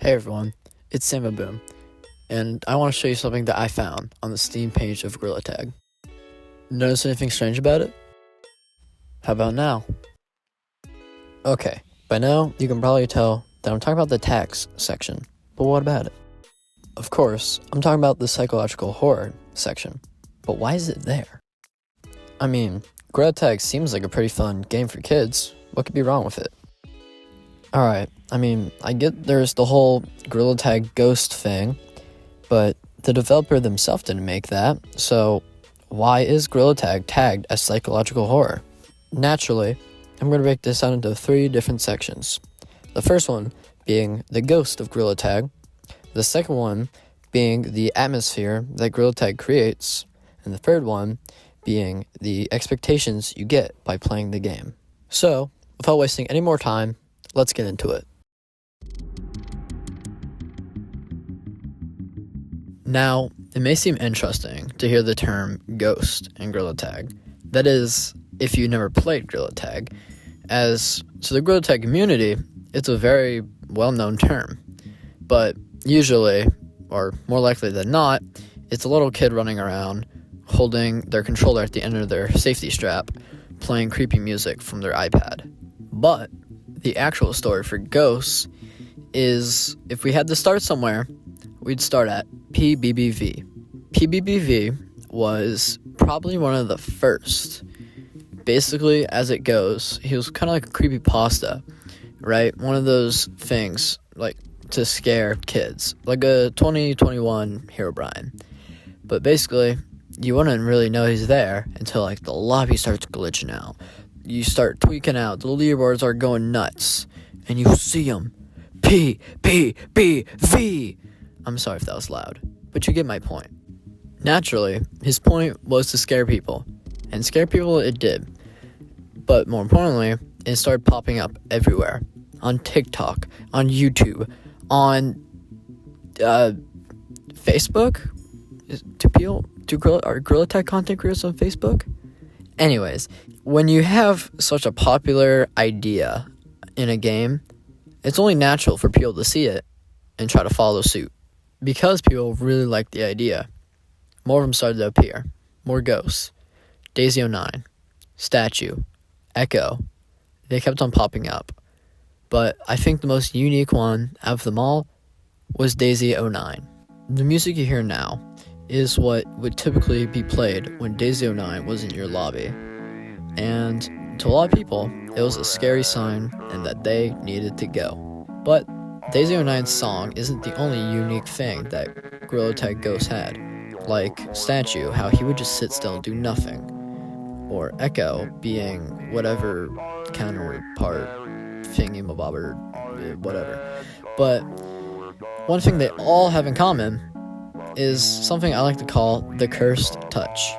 Hey everyone, it's Sam Boom, and I want to show you something that I found on the Steam page of Gorilla Tag. Notice anything strange about it? How about now? Okay, by now you can probably tell that I'm talking about the tags section, but what about it? Of course, I'm talking about the psychological horror section, but why is it there? I mean, Gorilla Tag seems like a pretty fun game for kids. What could be wrong with it? Alright, I get there's the whole Gorilla Tag ghost thing, but the developer themselves didn't make that, so why is Gorilla Tag tagged as psychological horror? Naturally, I'm going to break this out into 3 different sections. The first one being the ghost of Gorilla Tag, the second one being the atmosphere that Gorilla Tag creates, and the third one being the expectations you get by playing the game. So, without wasting any more time, let's get into it. Now, it may seem interesting to hear the term ghost in Gorilla Tag. That is, if you never played Gorilla Tag, as to the Gorilla Tag community, it's a very well-known term. But usually, or more likely than not, it's a little kid running around, holding their controller at the end of their safety strap, playing creepy music from their iPad. But the actual story for ghosts is, if we had to start somewhere, we'd start at PBBV. PBBV was probably one of the first. Basically, as it goes, he was kind of like a creepypasta, right? One of those things, like, to scare kids, like a 2021 Herobrine. But basically, you wouldn't really know he's there until, like, the lobby starts glitching out. You start tweaking out, the leaderboards are going nuts, and you see him. PBBV! I'm sorry if that was loud, but you get my point. Naturally, his point was to scare people, and scare people it did. But more importantly, it started popping up everywhere. On TikTok, on YouTube, on Facebook? Are Gorilla Tag content creators on Facebook? Anyways, when you have such a popular idea in a game, it's only natural for people to see it and try to follow suit. Because people really liked the idea, more of them started to appear. More ghosts. Daisy09, Statue, Echo. They kept on popping up. But I think the most unique one out of them all was Daisy09. The music you hear now is what would typically be played when Daisy09 was in your lobby. And to a lot of people, it was a scary sign and that they needed to go. But Daisy09's song isn't the only unique thing that Gorilla Tag Ghost had. Like Statue, how he would just sit still and do nothing. Or Echo being whatever counterpart thingy-mabobber, whatever. But one thing they all have in common is something I like to call the cursed touch.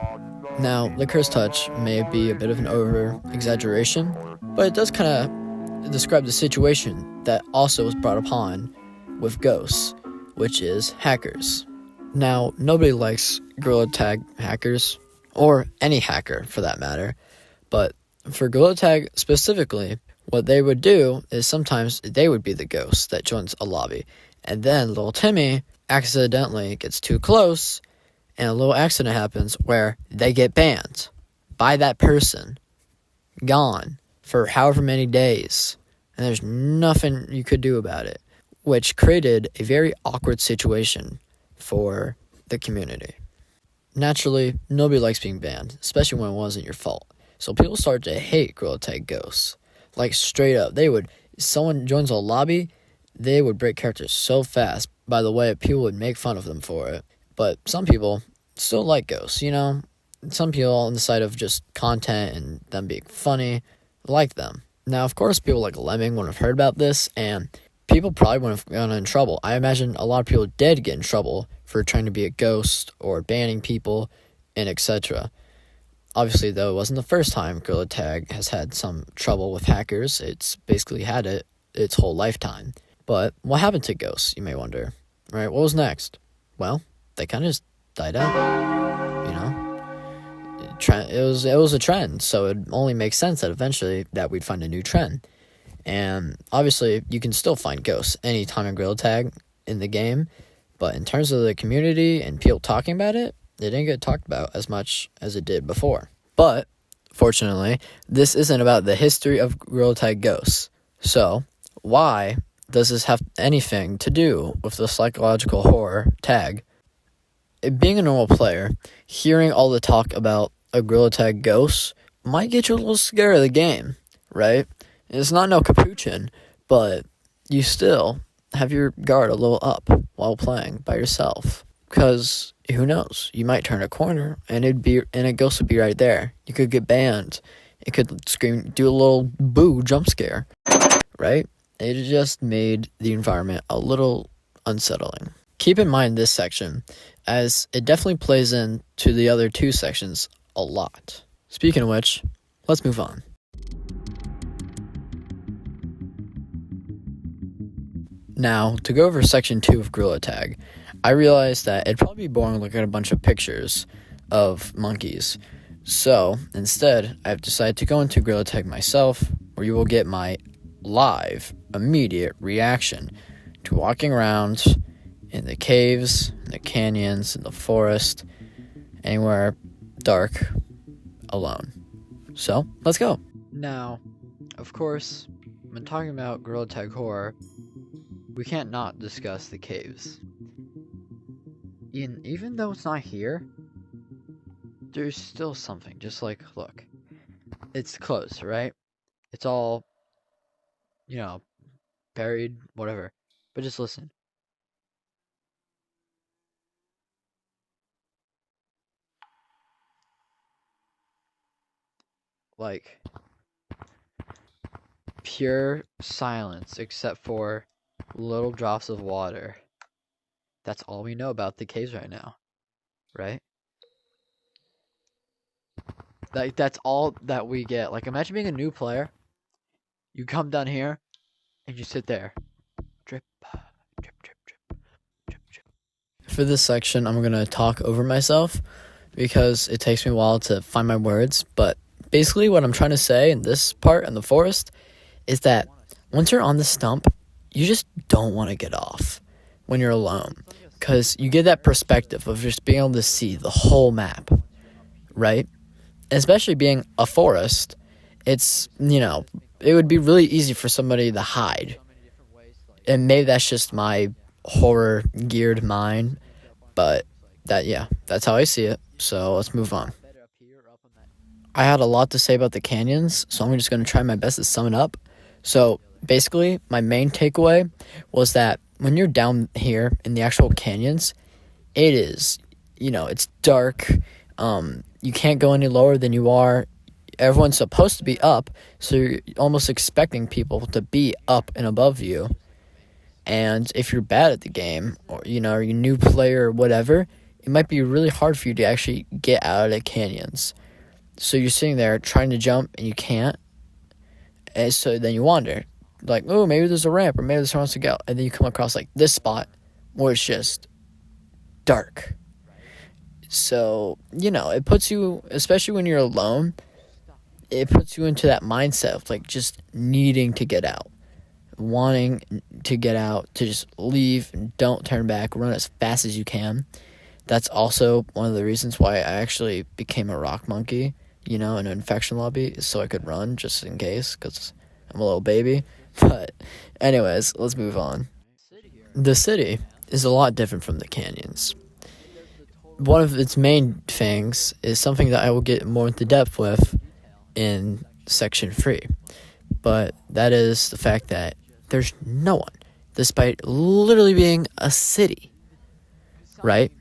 Now, the cursed touch may be a bit of an over-exaggeration, but it does kind of describe the situation that also was brought upon with ghosts, which is hackers. Now, nobody likes Gorilla Tag hackers, or any hacker for that matter, but for Gorilla Tag specifically, what they would do is sometimes they would be the ghost that joins a lobby, and then little Timmy accidentally gets too close, and a little accident happens where they get banned by that person, gone for however many days, and there's nothing you could do about it, which created a very awkward situation for the community. Naturally, nobody likes being banned, especially when it wasn't your fault, so people started to hate Gorilla Tag ghosts. Like, straight up, someone joins a lobby, they would break characters so fast. By the way, people would make fun of them for it. But some people still like ghosts, you know? Some people on the side of just content and them being funny like them. Now, of course, people like Lemming wouldn't have heard about this, and people probably wouldn't have gotten in trouble. I imagine a lot of people did get in trouble for trying to be a ghost or banning people and etc. Obviously, though, it wasn't the first time Gorilla Tag has had some trouble with hackers. It's basically had it its whole lifetime. But what happened to ghosts, you may wonder? Right, what was next? Well, they kind of just died out, you know? It was a trend, so it only makes sense that eventually that we'd find a new trend. And obviously, you can still find ghosts anytime in Gorilla Tag in the game. But in terms of the community and people talking about it, it didn't get talked about as much as it did before. But, fortunately, this isn't about the history of Gorilla Tag ghosts. So, why does this have anything to do with the psychological horror tag? Being a normal player, hearing all the talk about a Gorilla Tag ghost might get you a little scared of the game, right? It's not no capuchin, but you still have your guard a little up while playing by yourself. Because who knows? You might turn a corner and a ghost would be right there. You could get banned. It could scream, do a little boo jump scare, right? It just made the environment a little unsettling. Keep in mind this section, as it definitely plays into the other two sections a lot. Speaking of which, let's move on. Now, to go over section 2 of Gorilla Tag, I realized that it'd probably be boring looking at a bunch of pictures of monkeys. So, instead, I've decided to go into Gorilla Tag myself, where you will get my live, immediate reaction to walking around in the caves, in the canyons, in the forest, anywhere dark, alone. So, let's go. Now, of course, when talking about Gorilla Tag horror, we can't not discuss the caves. Even though it's not here, there's still something. Just like, look, it's close, right? It's all, buried, whatever. But just listen. Like, pure silence except for little drops of water. That's all we know about the caves right now, right? That's all that we get. Like, imagine being a new player. You come down here and you sit there. Drip, drip, drip, drip, drip, drip. For this section, I'm going to talk over myself because it takes me a while to find my words. But basically what I'm trying to say in this part in the forest is that once you're on the stump, you just don't want to get off when you're alone. Because you get that perspective of just being able to see the whole map, right? Especially being a forest, it's, it would be really easy for somebody to hide. And maybe that's just my horror geared mind, but that's how I see it. So let's move on. I had a lot to say about the canyons, so I'm just going to try my best to sum it up. So basically, my main takeaway was that when you're down here in the actual canyons, it is, it's dark. You can't go any lower than you are. Everyone's supposed to be up, so you're almost expecting people to be up and above you. And if you're bad at the game, or you're a new player or whatever, it might be really hard for you to actually get out of the canyons. So you're sitting there trying to jump and you can't. And so then you wander. Like, oh, maybe there's a ramp or maybe there's somewhere else to go. And then you come across like this spot where it's just dark. So, it puts you, especially when you're alone, it puts you into that mindset of like just needing to get out. Wanting to get out, to just leave and don't turn back, run as fast as you can. That's also one of the reasons why I actually became a rock monkey, in an infection lobby, so I could run just in case, because I'm a little baby. But anyways, let's move on. The city is a lot different from the canyons. One of its main things is something that I will get more into depth with in section 3. But that is the fact that there's no one, despite literally being a city, right?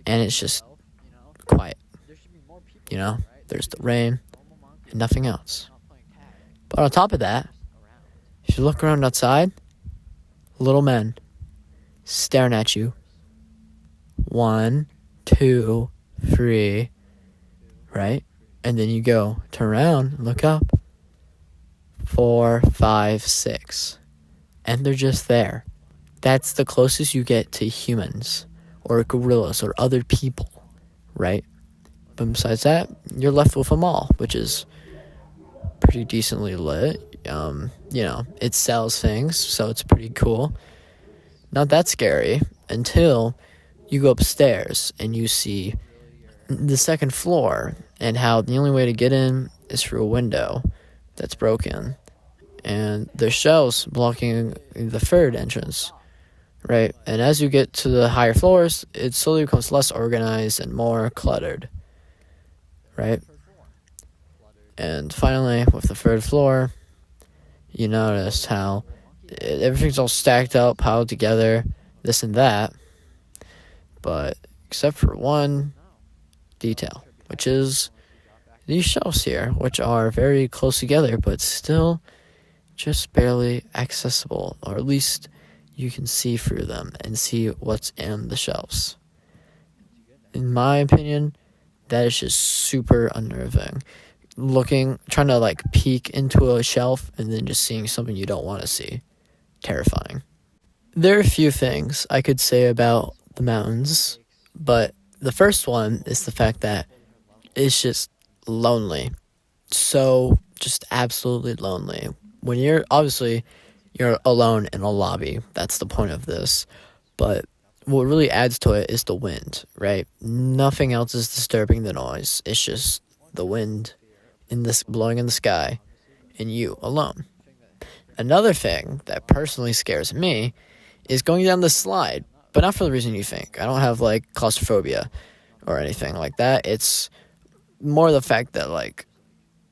And it's just quiet, there's the rain and nothing else. But on top of that, if you look around outside, little men staring at you. 1, 2, 3, right? And then you go, turn around, and look up. 4, 5, 6. And they're just there. That's the closest you get to humans or gorillas or other people, right? But besides that, you're left with a mall, which is pretty decently lit. It sells things, so it's pretty cool. Not that scary until you go upstairs and you see the second floor and how the only way to get in is through a window that's broken. And there's shelves blocking the third entrance, right? And as you get to the higher floors, it slowly becomes less organized and more cluttered, right? And finally, with the third floor, you notice how everything's all stacked up, piled together, this and that, but except for one detail, which is these shelves here, which are very close together, but still just barely accessible, or at least you can see through them and see what's in the shelves. In my opinion, that is just super unnerving. Trying to peek into a shelf and then just seeing something you don't want to see. Terrifying. There are a few things I could say about the mountains, but the first one is the fact that it's just lonely. So just absolutely lonely. When you're alone in a lobby, that's the point of this. But what really adds to it is the wind, right? Nothing else is disturbing the noise. It's just the wind blowing in the sky and you alone. Another thing that personally scares me is going down the slide, but not for the reason you think. I don't have claustrophobia or anything like that. It's more the fact that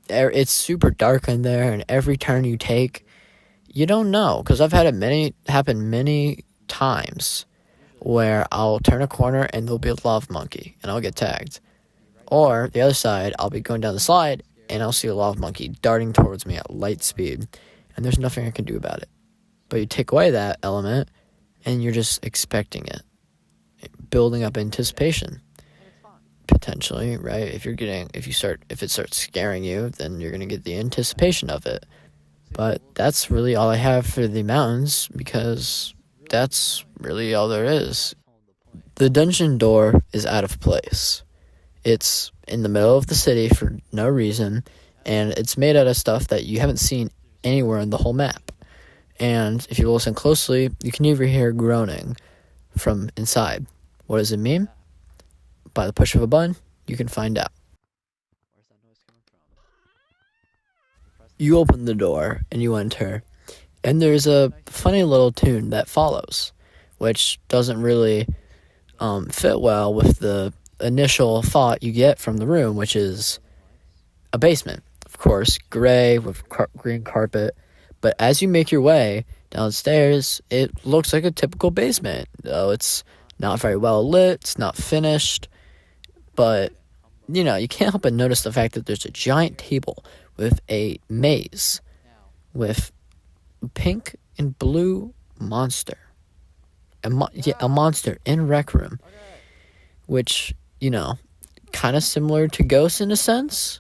it's super dark in there, and every turn you take, you don't know. Because I've had it happen many times where I'll turn a corner and there'll be a lava monkey and I'll get tagged. Or the other side, I'll be going down the slide and I'll see a lava monkey darting towards me at light speed, and there's nothing I can do about it. But you take away that element and you're just expecting it, building up anticipation. Potentially, right? If it starts scaring you, then you're gonna get the anticipation of it. But that's really all I have for the mountains, because that's really all there is. The dungeon door is out of place. It's in the middle of the city for no reason, and it's made out of stuff that you haven't seen anywhere in the whole map. And if you listen closely, you can even hear groaning from inside. What does it mean? By the push of a button, you can find out. You open the door and you enter, and there's a funny little tune that follows, which doesn't really fit well with the initial thought you get from the room, which is a basement. Of course, gray with green carpet, but as you make your way downstairs, it looks like a typical basement, though it's not very well lit, it's not finished, but you can't help but notice the fact that there's a giant table with a maze with pink and blue monster. A monster in Rec Room, which, kind of similar to Ghosts in a sense.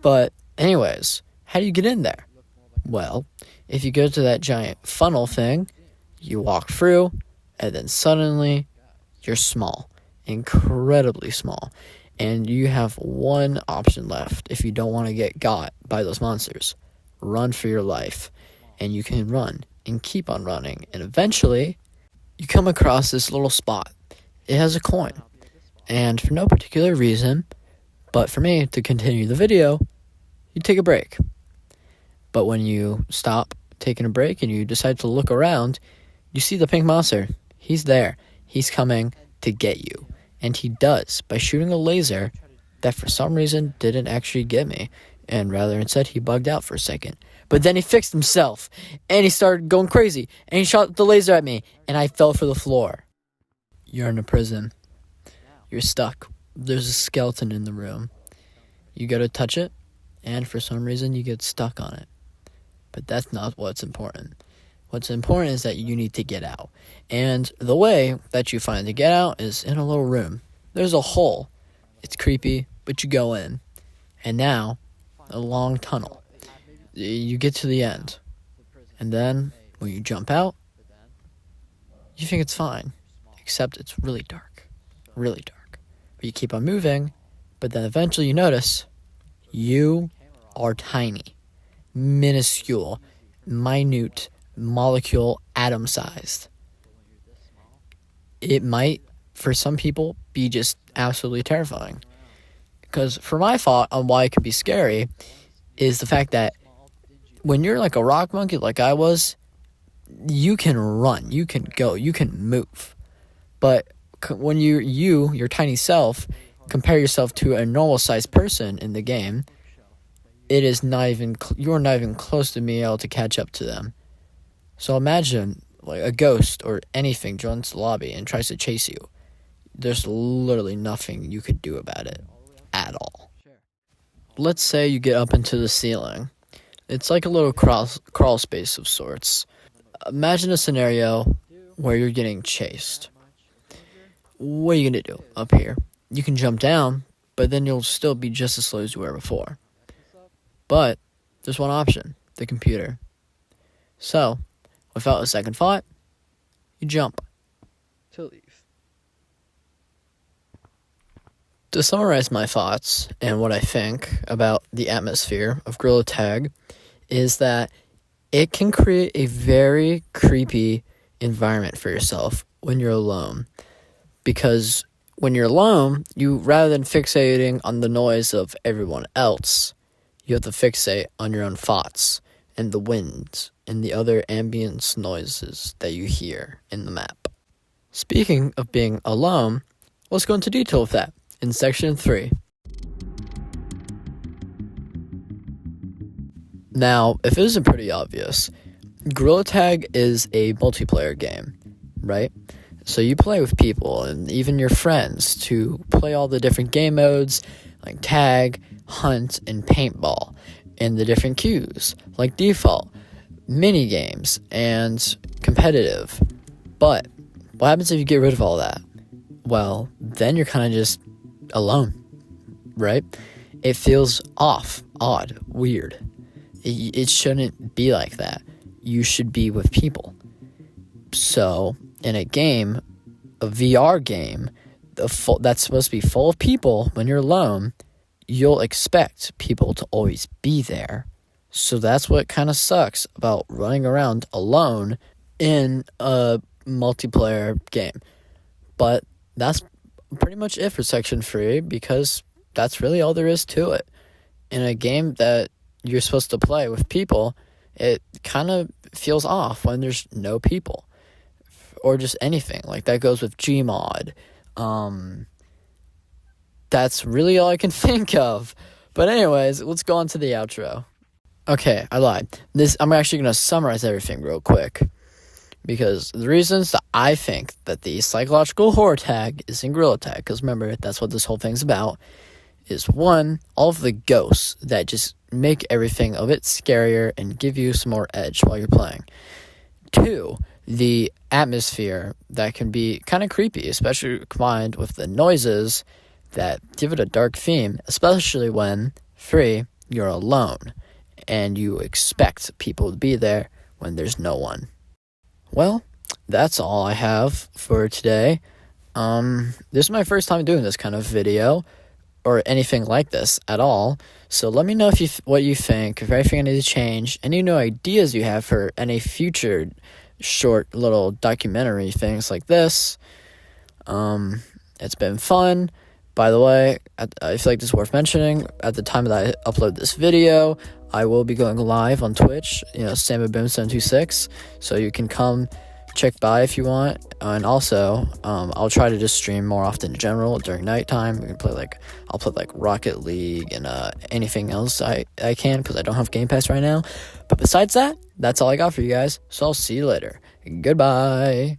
But anyways, how do you get in there? Well, if you go to that giant funnel thing, you walk through, and then suddenly you're small, incredibly small, and you have one option left if you don't want to get got by those monsters. Run for your life. And you can run and keep on running, and eventually you come across this little spot. It has a coin, and for no particular reason, but for me to continue the video, you take a break. But when you stop taking a break and you decide to look around, you see the pink monster. He's there. He's coming to get you. And he does by shooting a laser that for some reason didn't actually get me, and rather instead he bugged out for a second. But then he fixed himself, and he started going crazy, and he shot the laser at me, and I fell to the floor. You're in a prison. You're stuck. There's a skeleton in the room. You go to touch it, and for some reason you get stuck on it. But that's not what's important. What's important is that you need to get out. And the way that you find to get out is in a little room. There's a hole. It's creepy, but you go in. And now, a long tunnel. You get to the end. And then, when you jump out, you think it's fine. Except it's really dark. Really dark. But you keep on moving, but then eventually you notice you are tiny. minuscule, minute molecule atom-sized. It might, for some people, be just absolutely terrifying. Because for my thought on why it could be scary is the fact that when you're like a rock monkey like I was, you can run, you can go, you can move. But when your tiny self, compare yourself to a normal-sized person in the game, it is not even you're not even close to being able to catch up to them. So imagine like a ghost or anything joins the lobby and tries to chase you. There's literally nothing you could do about it at all. Let's say you get up into the ceiling. It's like a little crawl space of sorts. Imagine a scenario where you're getting chased. What are you going to do up here? You can jump down, but then you'll still be just as slow as you were before. But there's one option, the computer. So, without a second thought, you jump. To leave. To summarize my thoughts and what I think about the atmosphere of Gorilla Tag is that it can create a very creepy environment for yourself when you're alone. Because when you're alone, rather than fixating on the noise of everyone else, you have to fixate on your own thoughts and the wind and the other ambience noises that you hear in the map. Speaking of being alone, let's go into detail with that in section 3. Now, if it isn't pretty obvious, Gorilla Tag is a multiplayer game, right? So you play with people and even your friends to play all the different game modes like tag, hunt, and paintball, and the different queues like default, mini games, and competitive. But what happens if you get rid of all that? Well, then you're kind of just alone, right? It feels off, odd, weird. It shouldn't be like that. You should be with people. So, in a game, a VR game, that's supposed to be full of people, when you're alone, you'll expect people to always be there. So that's what kind of sucks about running around alone in a multiplayer game. But that's pretty much it for section 3, because that's really all there is to it. In a game that you're supposed to play with people, it kind of feels off when there's no people. Or just anything. Like, that goes with Gmod. That's really all I can think of. But anyways, let's go on to the outro. Okay, I lied. I'm actually going to summarize everything real quick. Because the reasons that I think that the psychological horror tag is in Gorilla Tag, because remember, that's what this whole thing's about, is 1, all of the ghosts that just make everything a bit scarier and give you some more edge while you're playing. 2, the atmosphere that can be kind of creepy, especially combined with the noises that give it a dark theme, especially when 3, you're alone and you expect people to be there when there's no one. Well, that's all I have for today. This is my first time doing this kind of video or anything like this at all. So let me know if what you think, if anything I need to change, any new ideas you have for any future short little documentary things like this. It's been fun. By the way, I feel like this is worth mentioning. At the time that I upload this video, I will be going live on Twitch, SambaBoom726, so you can come check by if you want. And also, I'll try to just stream more often in general during nighttime. We can I'll play Rocket League and anything else I can, because I don't have Game Pass right now. But besides that, that's all I got for you guys. So I'll see you later. Goodbye.